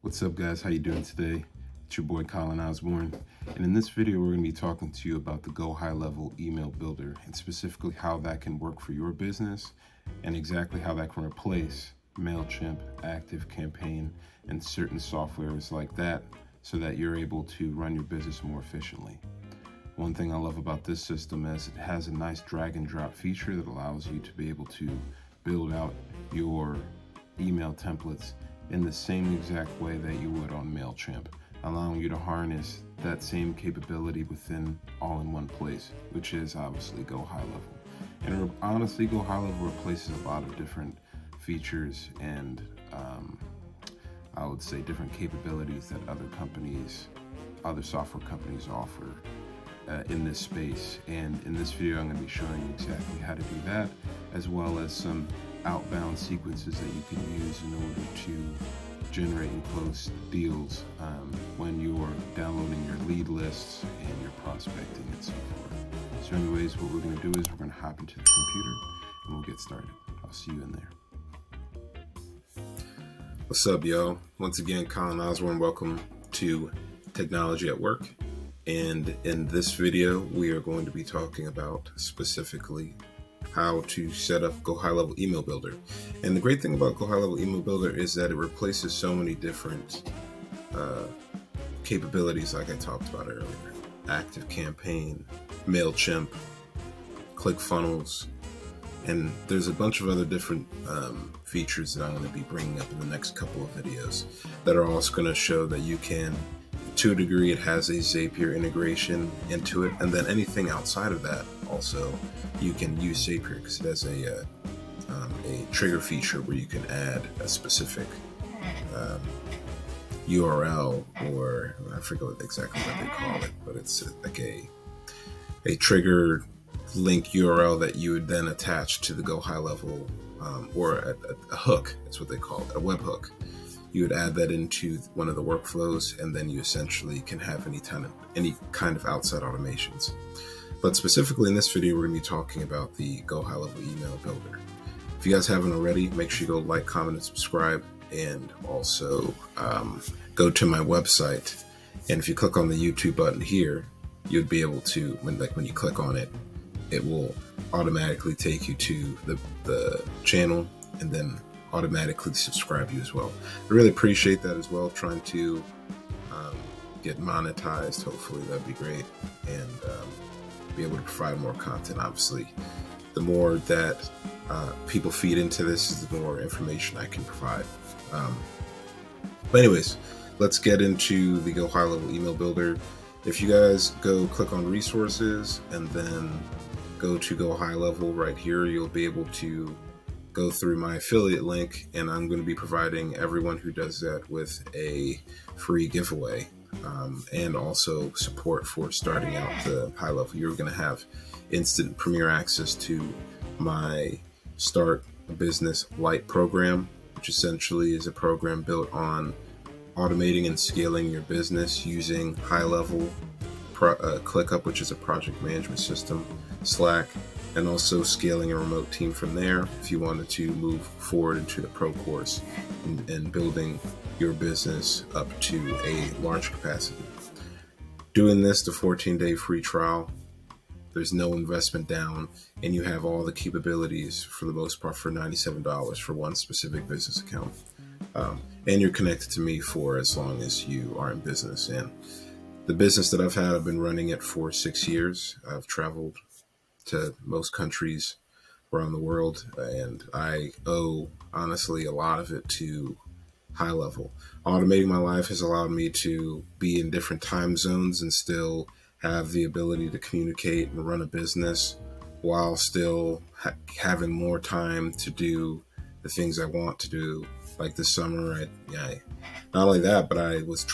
What's up, guys? How you doing today? It's your boy Colin Osborne, and in this video we're going to be talking to you about the GoHighLevel email builder and specifically how that can work for your business and exactly how that can replace MailChimp, ActiveCampaign, and certain softwares like that so that you're able to run your business more efficiently. One thing I love about this system is it has a nice drag and drop feature that allows you to be able to build out your email templates in the same exact way that you would on MailChimp, allowing you to harness that same capability within all in one place, which is obviously GoHighLevel. And honestly, GoHighLevel replaces a lot of different features and I would say different capabilities that other software companies offer in this space. And in this video, I'm going to be showing you exactly how to do that, as well as some outbound sequences that you can use in order to generate and close deals when you're downloading your lead lists and your prospecting and so forth. So anyways, what we're going to do is we're going to hop into the computer and we'll get started. I'll see you in there. What's up, y'all? Once again, Colin Osborne. Welcome to Technology at Work. And in this video, we are going to be talking about specifically how to set up GoHighLevel Email Builder. And the great thing about GoHighLevel Email Builder is that it replaces so many different capabilities like I talked about earlier. ActiveCampaign, MailChimp, ClickFunnels, and there's a bunch of other different features that I'm going to be bringing up in the next couple of videos that are also going to show that you can, to a degree, it has a Zapier integration into it, and then anything outside of that also you can use Zapier because it has a trigger feature where you can add a specific URL, or I forget exactly what they call it, but it's like a trigger link URL that you would then attach to the GoHighLevel or a hook. That's what they call it, a webhook. You would add that into one of the workflows, and then you essentially can have any kind of outside automations. But specifically in this video, we're going to be talking about the GoHighLevel Email Builder. If you guys haven't already, make sure you go like, comment, and subscribe, and also go to my website. And if you click on the YouTube button here, you'd be able to, when you click on it, it will automatically take you to the channel and then automatically subscribe you as well. I really appreciate that as well. Trying to get monetized, hopefully that'd be great, and be able to provide more content. Obviously, the more that people feed into this, the more information I can provide. But anyways, let's get into the GoHighLevel Email Builder. If you guys go click on resources and then go to GoHighLevel right here, you'll be able to go through my affiliate link, and I'm going to be providing everyone who does that with a free giveaway and also support for starting out the high level. You're going to have instant premier access to my Start a Business Lite program, which essentially is a program built on automating and scaling your business using high-level ClickUp, which is a project management system, Slack, and also scaling a remote team from there if you wanted to move forward into the pro course and building your business up to a large capacity. Doing this, the 14-day free trial, there's no investment down, and you have all the capabilities for the most part for $97 for one specific business account. And you're connected to me for as long as you are in business. And the business that I've been running it for 6 years. I've traveled to most countries around the world, and I owe honestly a lot of it to HighLevel. Automating my life has allowed me to be in different time zones and still have the ability to communicate and run a business while still having more time to do the things I want to do. Like this summer, not only that, but I was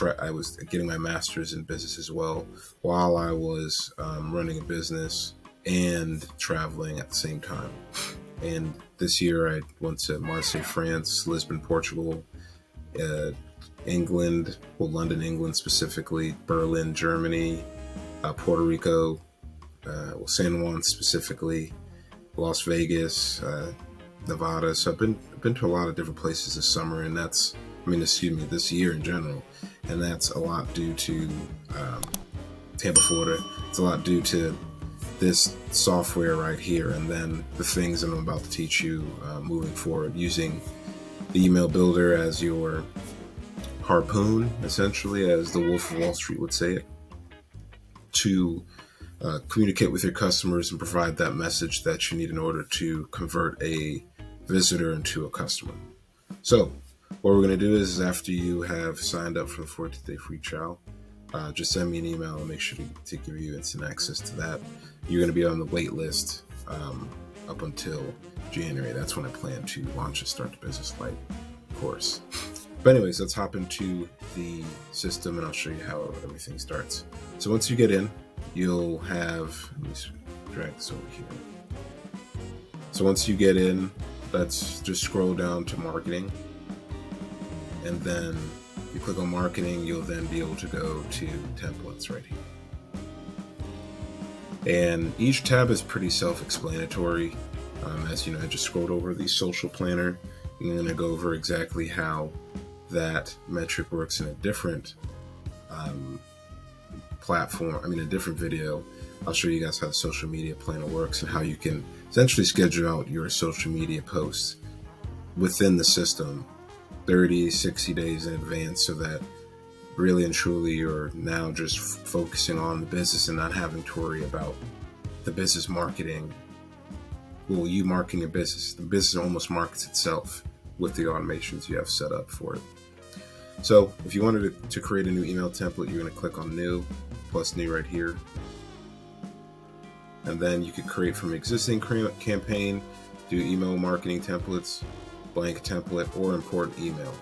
getting my master's in business as well while I was running a business and traveling at the same time. And this year I went to Marseille, France, Lisbon, Portugal, England, London, England specifically, Berlin, Germany, Puerto Rico, San Juan specifically, Las Vegas, Nevada. So I've been to a lot of different places this summer, and that's this year in general. And that's a lot due to Tampa, Florida. It's a lot due to this software right here, and then the things that I'm about to teach you moving forward, using the email builder as your harpoon, essentially, as the Wolf of Wall Street would say it, to communicate with your customers and provide that message that you need in order to convert a visitor into a customer. So what we're going to do is, after you have signed up for the 14-day free trial, just send me an email and make sure to give you instant access to that. You're going to be on the wait list up until January. That's when I plan to launch a Start the Business Lite course. But anyways, let's hop into the system and I'll show you how everything starts. So once you get in, you'll have, let me drag this over here. So once you get in, let's just scroll down to marketing, and then you click on marketing. You'll then be able to go to templates right here. And each tab is pretty self-explanatory. As you know, I just scrolled over the social planner. I'm going to go over exactly how that metric works in a different platform, a different video. I'll show you guys how the social media planner works and how you can essentially schedule out your social media posts within the system 30, 60 days in advance, so that really and truly you're now just focusing on the business and not having to worry about the business marketing. Well, you marketing your business. The business almost markets itself with the automations you have set up for it. So if you wanted to create a new email template, you're going to click on new, plus new right here. And then you could create from existing campaign, do email marketing templates, blank template, or import email.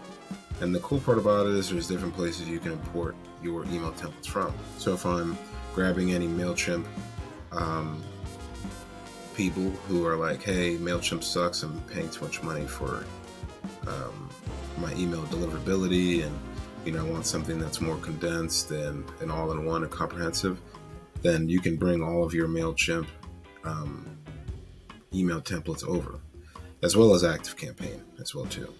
And the cool part about it is there's different places you can import your email templates from. So if I'm grabbing any MailChimp people who are like, hey, MailChimp sucks, I'm paying too much money for my email deliverability, and I want something that's more condensed and all-in-one and comprehensive, then you can bring all of your MailChimp email templates over, as well as ActiveCampaign as well too.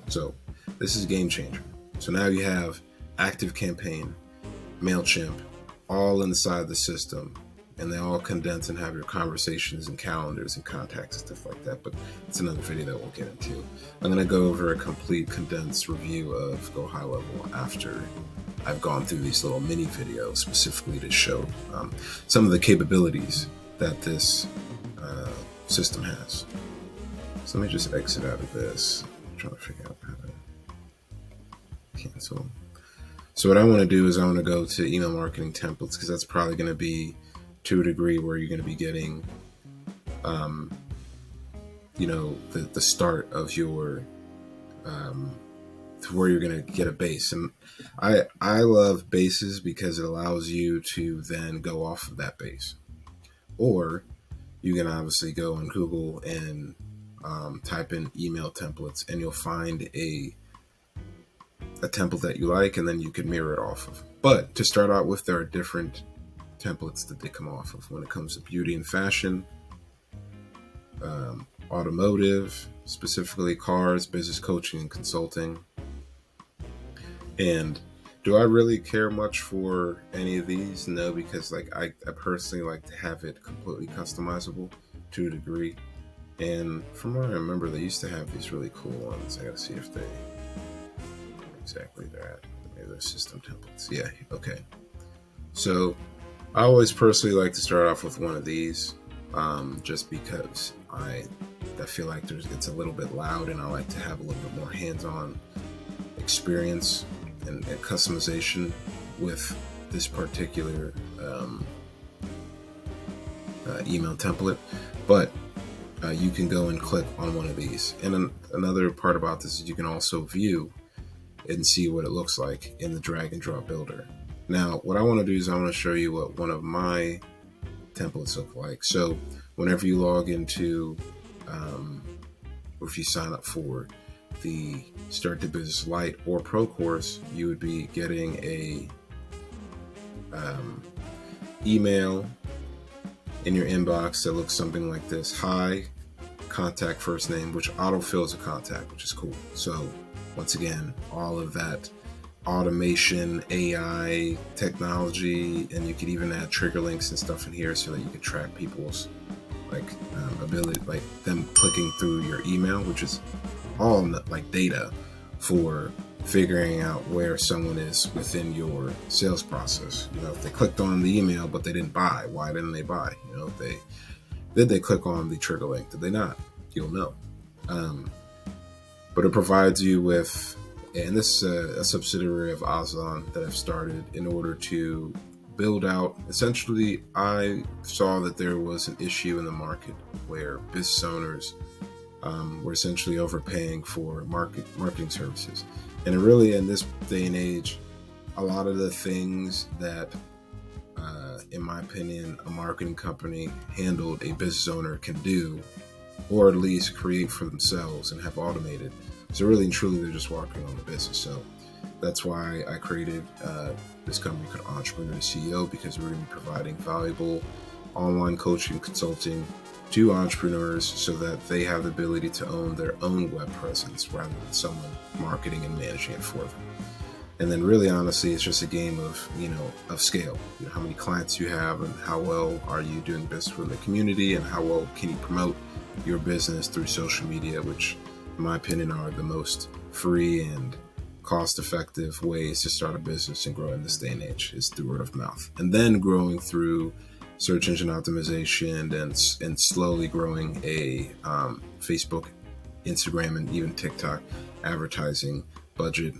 So this is a game changer. So now you have ActiveCampaign, MailChimp, all inside the system, and they all condense and have your conversations and calendars and contacts and stuff like that. But it's another video that we'll get into. I'm going to go over a complete condensed review of GoHighLevel after I've gone through these little mini videos specifically to show some of the capabilities that this system has. So let me just exit out of this. I'm trying to figure out how to cancel. So what I want to do is I want to go to email marketing templates, because that's probably going to be to a degree where you're going to be getting, the start of your, where you're going to get a base. And I love bases because it allows you to then go off of that base. Or you can obviously go on Google and type in email templates, and you'll find a template that you like, and then you can mirror it off of. But to start out with, there are different templates that they come off of when it comes to beauty and fashion, automotive, specifically cars, business coaching and consulting. And do I really care much for any of these? No, because I personally like to have it completely customizable to a degree. And from what I remember, they used to have these really cool ones. I gotta see if they exactly that. Maybe they're system templates. Yeah, okay. So I always personally like to start off with one of these, just because I feel like it's a little bit loud, and I like to have a little bit more hands-on experience and customization with this particular email template. But you can go and click on one of these. And another part about this is you can also view and see what it looks like in the drag and drop builder. Now, what I want to do is I want to show you what one of my templates look like. So whenever you log into, or if you sign up for the Start the Business Lite or Pro course, you would be getting a email in your inbox that looks something like this. Hi, contact first name, which autofills a contact, which is cool. So once again, all of that automation, AI technology, and you could even add trigger links and stuff in here so that you could track people's ability, like them clicking through your email, which is all like data for figuring out where someone is within your sales process. If they clicked on the email but they didn't buy, why didn't they buy? Did they click on the trigger link? Did they not? You'll know. But it provides you with, and this is a subsidiary of Ozon that I've started in order to build out. Essentially, I saw that there was an issue in the market where business owners were essentially overpaying for marketing services. And really, in this day and age, a lot of the things that, in my opinion, a marketing company handled, a business owner can do, or at least create for themselves and have automated. So really and truly, they're just working on the business. So that's why I created this company called Entrepreneur to CEO, because we're going to be providing valuable online coaching, consulting to entrepreneurs so that they have the ability to own their own web presence rather than someone marketing and managing it for them. And then really, honestly, it's just a game of scale. How many clients you have and how well are you doing business with the community, and how well can you promote your business through social media, which in my opinion are the most free and cost-effective ways to start a business and grow in this day and age, is through word of mouth. And then growing through search engine optimization and slowly growing a Facebook, Instagram, and even TikTok advertising budget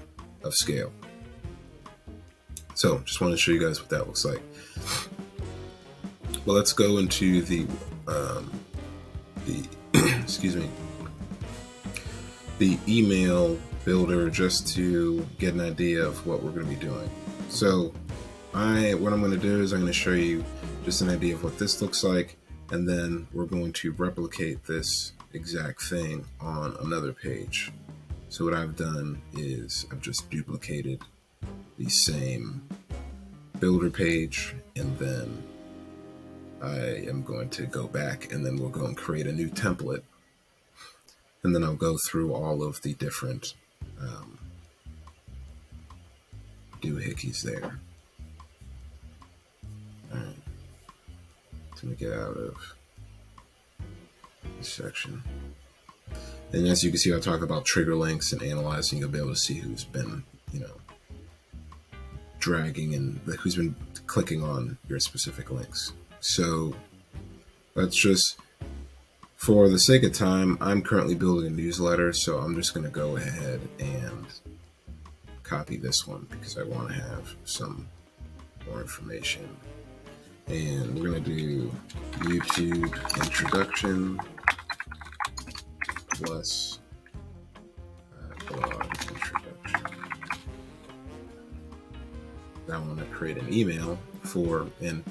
of scale. So just want to show you guys what that looks like. Well, let's go into the excuse me, the email builder, just to get an idea of what we're going to be doing. So what I'm going to do is I'm going to show you just an idea of what this looks like, and then we're going to replicate this exact thing on another page. So what I've done is I've just duplicated the same builder page, and then I am going to go back, and then we'll go and create a new template, and then I'll go through all of the different doohickeys there. All right, so we get out of this section. And as you can see, I talk about trigger links and analyzing. You'll be able to see who's been, dragging and who's been clicking on your specific links. So let's just, for the sake of time, I'm currently building a newsletter, so I'm just going to go ahead and copy this one because I want to have some more information. And we're going to do YouTube introduction plus blog introduction. I want to create an email and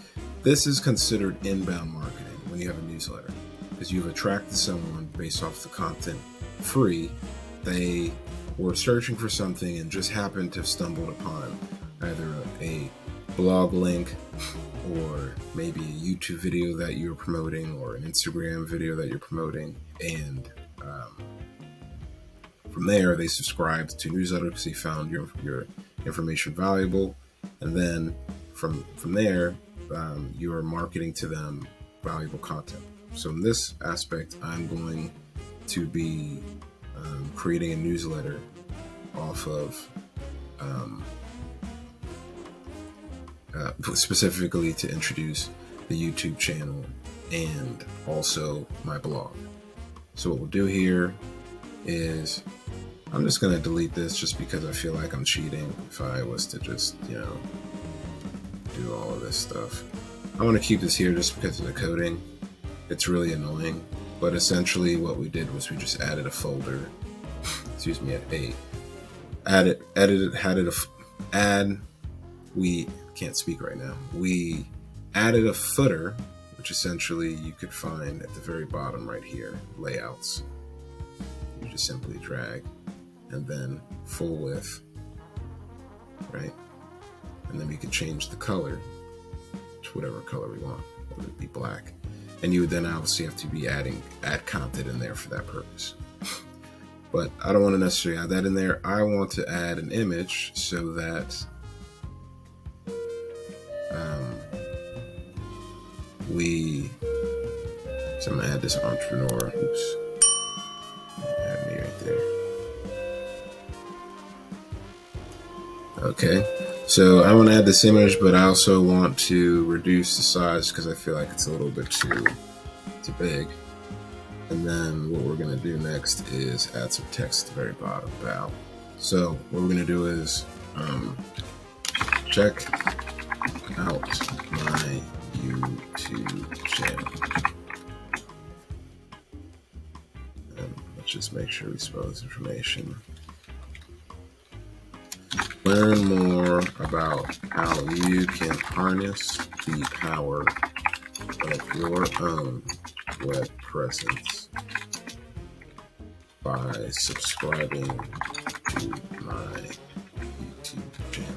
this is considered inbound marketing when you have a newsletter, because you've attracted someone based off the content free. They were searching for something and just happened to have stumbled upon either a blog link, or maybe a YouTube video that you're promoting, or an Instagram video that you're promoting, and from there they subscribed to newsletter because they found your information valuable, and then from there you are marketing to them valuable content. So in this aspect, I'm going to be creating a newsletter off of specifically to introduce the YouTube channel and also my blog. So what we'll do here is I'm just going to delete this just because I feel like I'm cheating if I was to just, do all of this stuff. I want to keep this here just because of the coding. It's really annoying, but essentially what we did was we just added a folder, we can't speak right now. We added a footer, which essentially you could find at the very bottom right here, layouts. You just simply drag and then full width, right? And then we could change the color to whatever color we want, whether it be black. And you would then obviously have to be add content in there for that purpose. but I don't want to necessarily add that in there. I want to add an image so that so I'm gonna add this entrepreneur. Oops, add me right there. Okay, so I want to add this image, but I also want to reduce the size because I feel like it's a little bit too big. And then what we're going to do next is add some text at the very bottom, about. So what we're going to do is check out my YouTube channel. And let's just make sure we spell this information. Learn more about how you can harness the power of your own web presence by subscribing to my YouTube channel.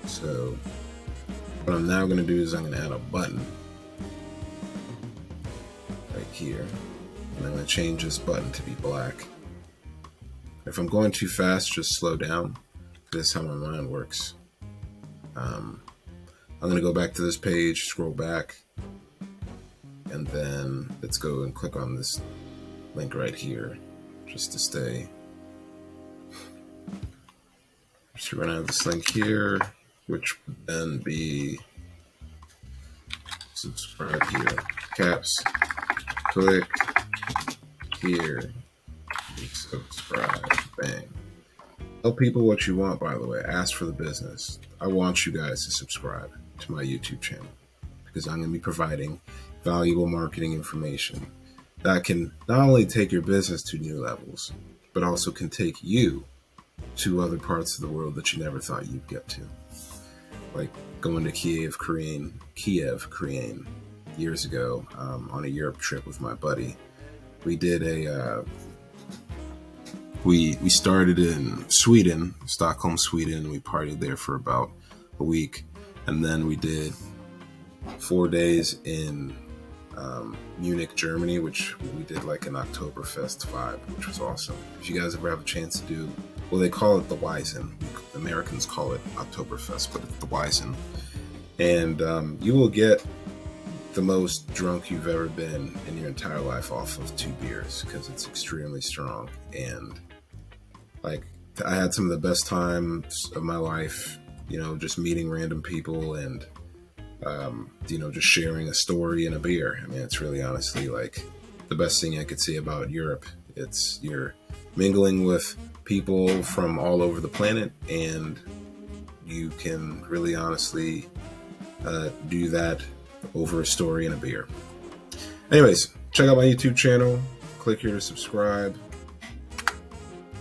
So what I'm now going to do is I'm going to add a button right here, and I'm going to change this button to be black. If I'm going too fast, just slow down. This is how my mind works. I'm going to go back to this page, scroll back, and then let's go and click on this link right here just to stay. So we're going to have this link here, which would then be subscribe here. Caps, click here, subscribe, bang. Tell people what you want, by the way. Ask for the business. I want you guys to subscribe to my YouTube channel because I'm going to be providing valuable marketing information that can not only take your business to new levels, but also can take you to other parts of the world that you never thought you'd get to. Like going to Kiev, Korean years ago on a Europe trip with my buddy. We did we started in Sweden, Stockholm, Sweden. We partied there for about a week, and then we did 4 days in Munich, Germany, which we did like an Oktoberfest vibe, which was awesome. If you guys ever have a chance to do, well, they call it the Weizen. Americans call it Oktoberfest, but it's the Weizen. And you will get the most drunk you've ever been in your entire life off of 2 beers because it's extremely strong. And like, I had some of the best times of my life, you know, just meeting random people and you know, just sharing a story and a beer. I mean, it's really honestly like the best thing I could say about Europe. It's you're mingling with people from all over the planet, and you can really honestly do that over a story and a beer. Anyways, check out my YouTube channel. Click here to subscribe,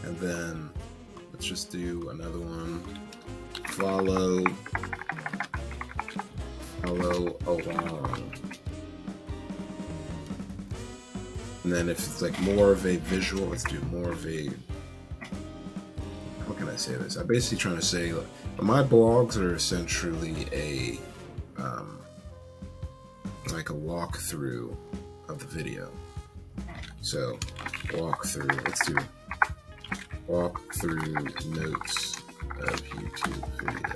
and then let's just do another one. Follow along. And then if it's like more of a visual, let's do more of a, how can I say this? I'm basically trying to say, like, my blogs are essentially a like a walkthrough of the video. So walkthrough, let's do walkthrough notes of YouTube video.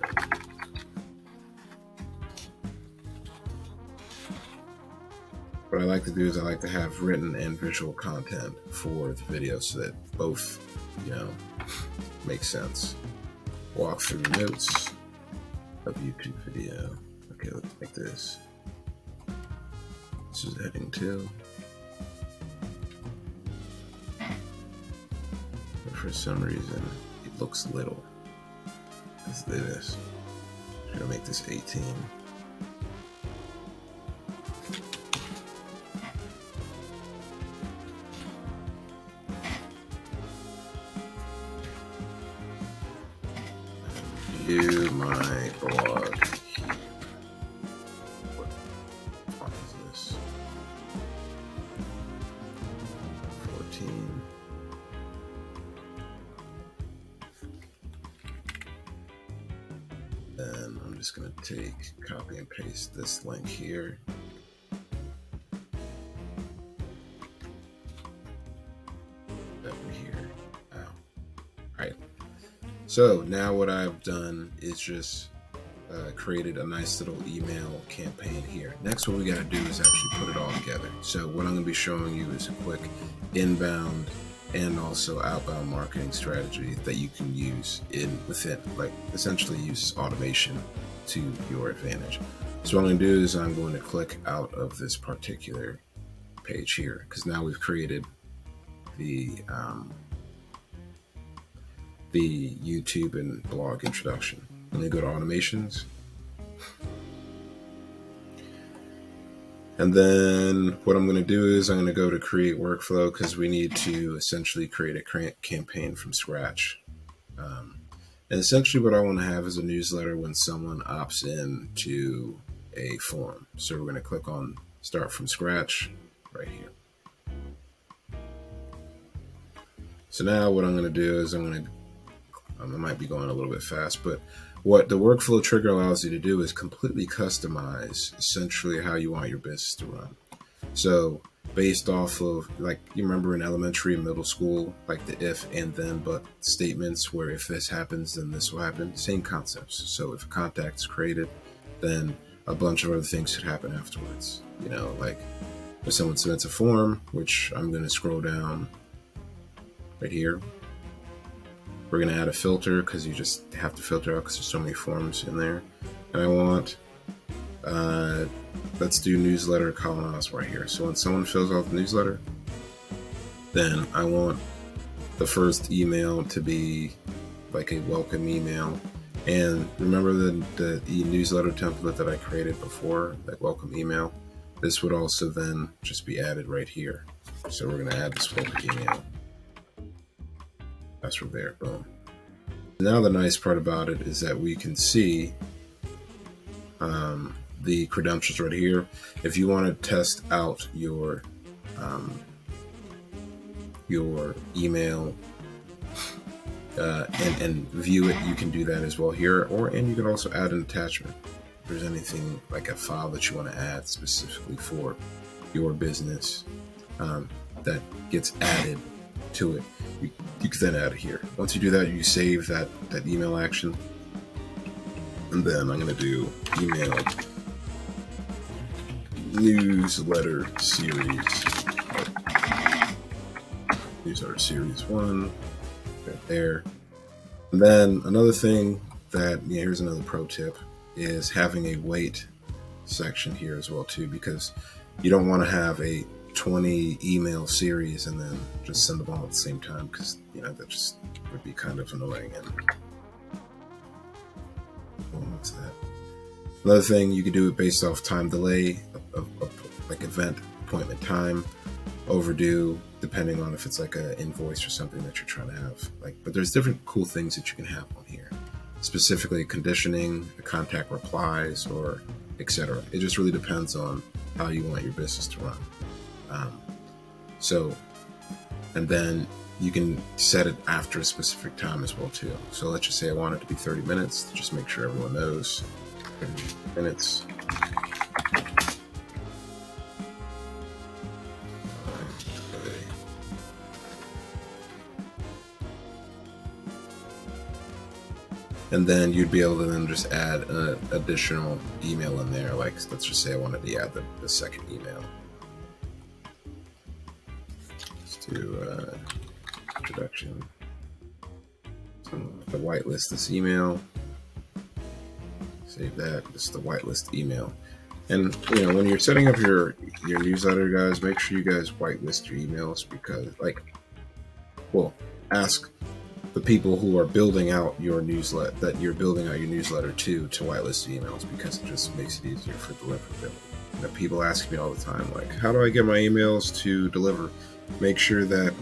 What I like to do is I like to have written and visual content for the video so that both, you know, make sense. Walk through notes of YouTube video. Okay, let's make this. This is heading 2. But for some reason, it looks little. Let's do this. I'm gonna make this 18. Do my blog. What font is this? 14. Then I'm just going to copy and paste this link here. So now what I've done is just created a nice little email campaign here. Next, what we got to do is actually put it all together. So what I'm going to be showing you is a quick inbound and also outbound marketing strategy that you can use within, like essentially use automation to your advantage. So what I'm going to do is I'm going to click out of this particular page here, because now we've created the YouTube and blog introduction. Let me go to automations. And then what I'm going to do is I'm going to go to create workflow, because we need to essentially create a campaign from scratch. And essentially what I want to have is a newsletter when someone opts in to a form. So we're going to click on start from scratch right here. So now what I'm going to do is I might be going a little bit fast, but what the workflow trigger allows you to do is completely customize essentially how you want your business to run. So based off of, like, you remember in elementary and middle school, like the if and then but statements, where if this happens, then this will happen, same concepts. So if a contact is created, then a bunch of other things should happen afterwards. Like if someone submits a form, which I'm going to scroll down right here. We're going to add a filter, because you just have to filter out because there's so many forms in there. And I want, let's do newsletter columns right here. So when someone fills out the newsletter, then I want the first email to be like a welcome email. And remember the newsletter template that I created before, that welcome email? This would also then just be added right here. So we're going to add this welcome email. That's from there, boom. Now the nice part about it is that we can see the credentials right here. If you want to test out your email and view it, you can do that as well here, and you can also add an attachment. If there's anything like a file that you want to add specifically for your business that gets added to it, you can then add it here. Once you do that, you save that email action, and then I'm going to do email newsletter series, newsletter series 1 right there. And then another thing that, here's another pro tip, is having a wait section here as well too, because you don't want to have a 20 email series and then just send them all at the same time, because that just would be kind of annoying. And what's that? Another thing, you could do it based off time delay of like event appointment time, overdue, depending on if it's like an invoice or something that you're trying to have. But there's different cool things that you can have on here, specifically conditioning, the contact replies, or etc. It just really depends on how you want your business to run. And then you can set it after a specific time as well too. So let's just say I want it to be 30 minutes, to just make sure everyone knows 30 minutes. And then you'd be able to then just add an additional email in there. Like, let's just say I wanted to add the second email. Let's do introduction. The whitelist this email. Save that. This is the whitelist email. And when you're setting up your newsletter, guys, make sure you guys whitelist your emails, because ask the people who are building out your newsletter, to whitelist emails, because it just makes it easier for deliverability. People ask me all the time, like, how do I get my emails to deliver? Make sure that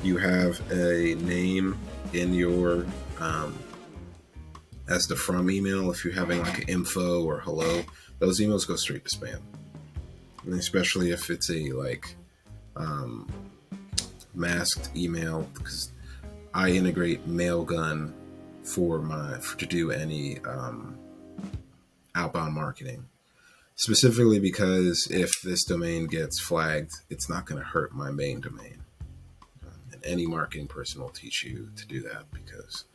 you have a name in your as the from email. If you're having like an info or hello, those emails go straight to spam. And especially if it's a masked email, because I integrate Mailgun to do any outbound marketing, specifically because if this domain gets flagged, it's not going to hurt my main domain. And any marketing person will teach you to do that, because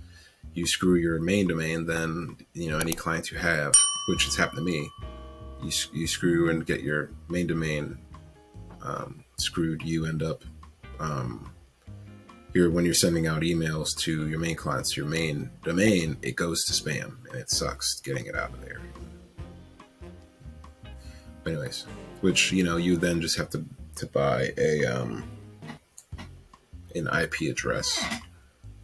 you screw your main domain, then any clients you have, which has happened to me, you screw and get your main domain screwed. You end up when you're sending out emails to your main clients, your main domain, it goes to spam, and it sucks getting it out of there. Anyways, which you then just have to buy an IP address,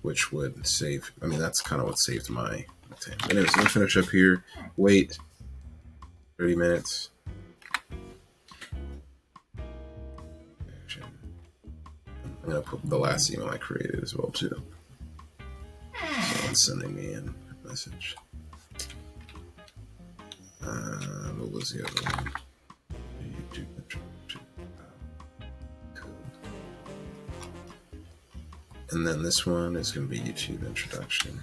which would save. I mean, that's kind of what saved my time. Anyways, let me finish up here. Wait 30 minutes. I'm gonna put the last email I created as well too. Someone's sending me a message. What was the other one? YouTube introduction. And then this one is going to be YouTube introduction.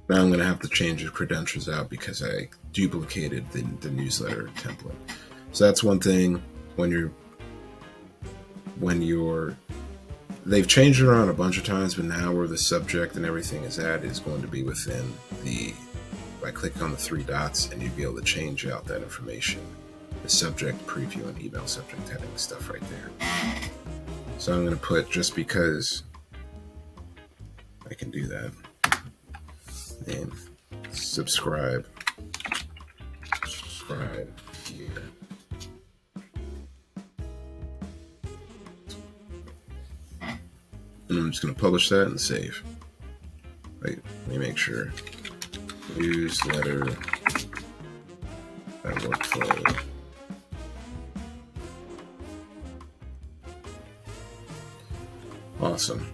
Now I'm going to have to change the credentials out because I duplicated the newsletter template. So that's one thing. They've changed it around a bunch of times, but now where the subject and everything is at is going to be within by clicking on the three dots, and you'd be able to change out that information, the subject, preview, and email subject heading stuff right there. So I'm going to put, just because I can do that, and subscribe here. And I'm just going to publish that and save. Wait, let me make sure. Newsletter and workflow. Awesome.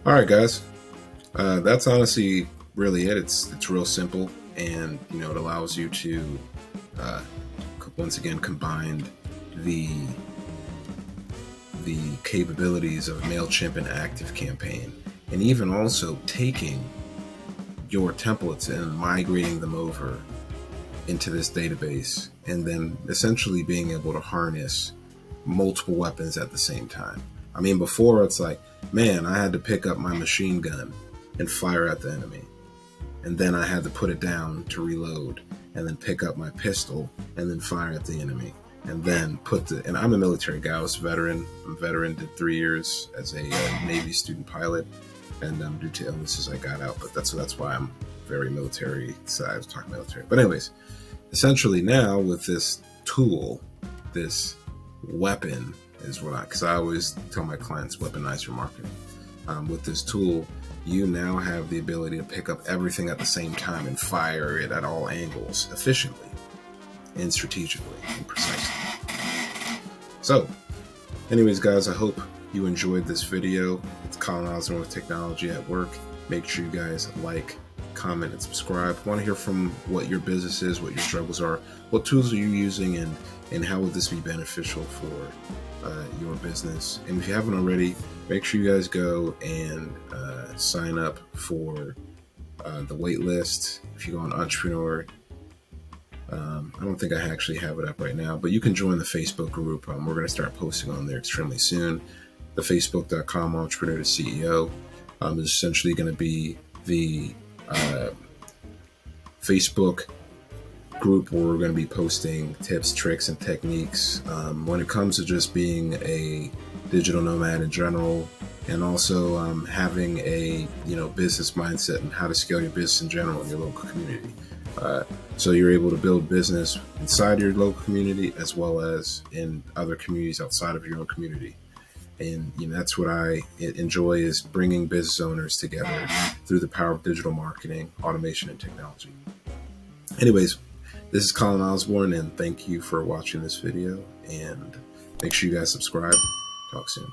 All right, guys. That's honestly really it. It's real simple, and it allows you to once again combine the capabilities of MailChimp and ActiveCampaign, and even also taking your templates and migrating them over into this database, and then essentially being able to harness multiple weapons at the same time. I mean, before it's like, man, I had to pick up my machine gun and fire at the enemy, and then I had to put it down to reload, and then pick up my pistol and then fire at the enemy. And then and I'm a military guy. I was a veteran. I'm a veteran, did 3 years as a Navy student pilot. And due to illnesses, I got out. But that's why I'm very military. So I was talking military. But anyways, essentially now with this tool, this weapon is because I always tell my clients, weaponize your marketing. With this tool, you now have the ability to pick up everything at the same time and fire it at all angles efficiently and strategically and precisely. So, anyways, guys, I hope you enjoyed this video. It's Colonizing with Technology at Work. Make sure you guys like, comment, and subscribe. I want to hear from what your business is, what your struggles are, what tools are you using, and how would this be beneficial for your business. And if you haven't already, make sure you guys go and sign up for the waitlist. If you go on Entrepreneur, I don't think I actually have it up right now, but you can join the Facebook group. We're going to start posting on there extremely soon. The facebook.com Entrepreneur to CEO is essentially going to be the Facebook group where we're going to be posting tips, tricks, and techniques when it comes to just being a digital nomad in general, and also having a business mindset and how to scale your business in general in your local community. So you're able to build business inside your local community as well as in other communities outside of your own community. And that's what I enjoy, is bringing business owners together through the power of digital marketing, automation, and technology. Anyways, this is Colin Osborne, and thank you for watching this video. And make sure you guys subscribe. Talk soon.